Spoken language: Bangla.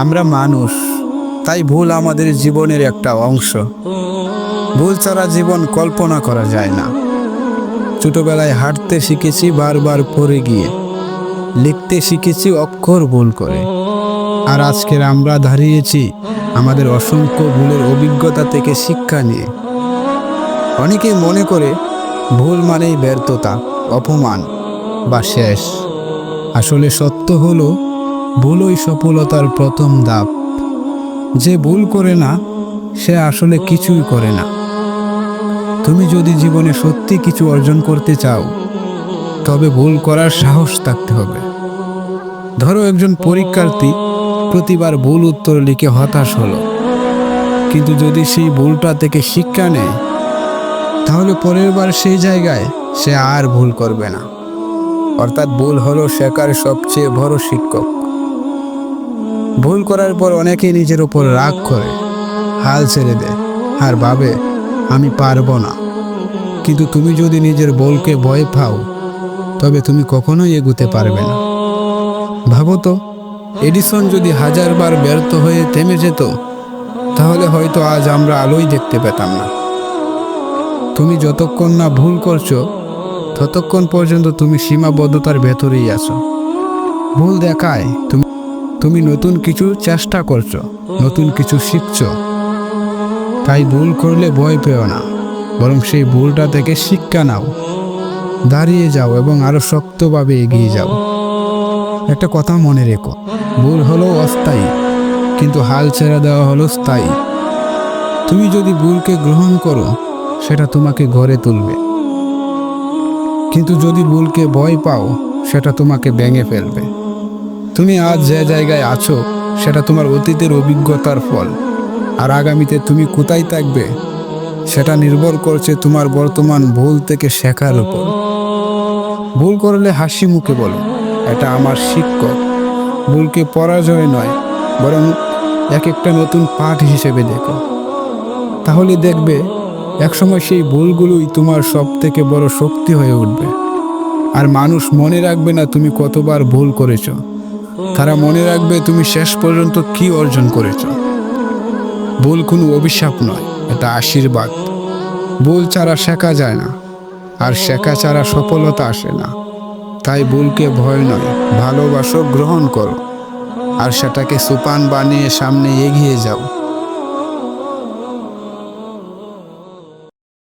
আমরা মানুষ, তাই ভুল আমাদের জীবনের একটা অংশ। ভুল ছাড়া জীবন কল্পনা করা যায় না। ছোটবেলায় হাঁটতে শিখেছি বারবার পড়ে গিয়ে, লিখতে শিখেছি অক্ষর ভুল করে, আর আজকের আমরা দাঁড়িয়েছি আমাদের অসংখ্য ভুলের অভিজ্ঞতা থেকে শিক্ষা নিয়ে। অনেকেই মনে করে ভুল মানেই ব্যর্থতা, অপমান বা শেষ। আসলে সত্য হলো, ভুলই সফলতার প্রথম ধাপ। যে ভুল করে না সে আসলে কিছুই করে না। তুমি যদি জীবনে সত্যি কিছু অর্জন করতে চাও, তবে ভুল করার সাহস থাকতে হবে। ধরো একজন পরীক্ষার্থী প্রতিবার ভুল উত্তর লিখে হতাশ হলো, কিন্তু যদি সেই ভুলটা থেকে শিক্ষা নেয়, তাহলে পরের বার সেই জায়গায় সে আর ভুল করবে না। অর্থাৎ ভুল হলো শেখার সবচেয়ে বড় শিক্ষক। ভুল করার পর অনেকেই নিজের উপর রাগ করে, হাল ছেড়ে দেয় আর ভাবে আমি পারবো না। কিন্তু তুমি যদি নিজের ভুলকে ভয় পাও, তবে তুমি কখনোই এগোতে পারবে না। ভাবো তো, এডিসন যদি 1000 বার ব্যর্থ হয়ে থেমে যেত, তাহলে হয়তো আজ আমরা আলোই দেখতে পেতাম না। তুমি যতক্ষণ না ভুল করছো, ততক্ষণ পর্যন্ত তুমি সীমাবদ্ধতার ভেতরেই আছো। ভুল দেখায় তুমি নতুন কিছু চেষ্টা করছো, নতুন কিছু শিখছো। তাই ভুল করলে ভয় পেও না, বরং সেই ভুলটা থেকে শিক্ষা নাও, দাঁড়িয়ে যাও এবং আরো শক্তভাবে এগিয়ে যাও। একটা কথা মনে রেখো, ভুল হলো অস্থায়ী, কিন্তু হাল ছেড়ে দেওয়া হলো স্থায়ী। তুমি যদি ভুলকে গ্রহণ করো, সেটা তোমাকে গড়ে তুলবে, কিন্তু যদি ভুলকে ভয় পাও, সেটা তোমাকে ভেঙে ফেলবে। তুমি আজ যে জায়গায় আছো, সেটা তোমার অতীতের অভিজ্ঞতার ফল, আর আগামীতে তুমি কোথায় থাকবে সেটা নির্ভর করছে তোমার বর্তমান ভুল থেকে শেখার উপর। ভুল করলে হাসি মুখে বলো, এটা আমার শিক্ষক। ভুলকে পরাজয় নয়, বরং এক একটা নতুন পাঠ হিসেবে দেখো। তাহলে দেখবে একসময় সেই ভুলগুলোই তোমার সব থেকে বড় শক্তি হয়ে উঠবে। আর মানুষ মনে রাখবে না তুমি কতবার ভুল করেছো, তারা মনে রাখবে তুমি শেষ পর্যন্ত কি অর্জন করেছো। ভুল কোনো অভিশাপ নয়, এটা আশীর্বাদ। ভুল ছাড়া শেখা যায় না, আর শেখা ছাড়া সফলতা আসে না। তাই ভুলকে ভয় নয়, ভালোবাসো, গ্রহণ করো, আর সেটাকে সোপান বানিয়ে সামনে এগিয়ে যাও।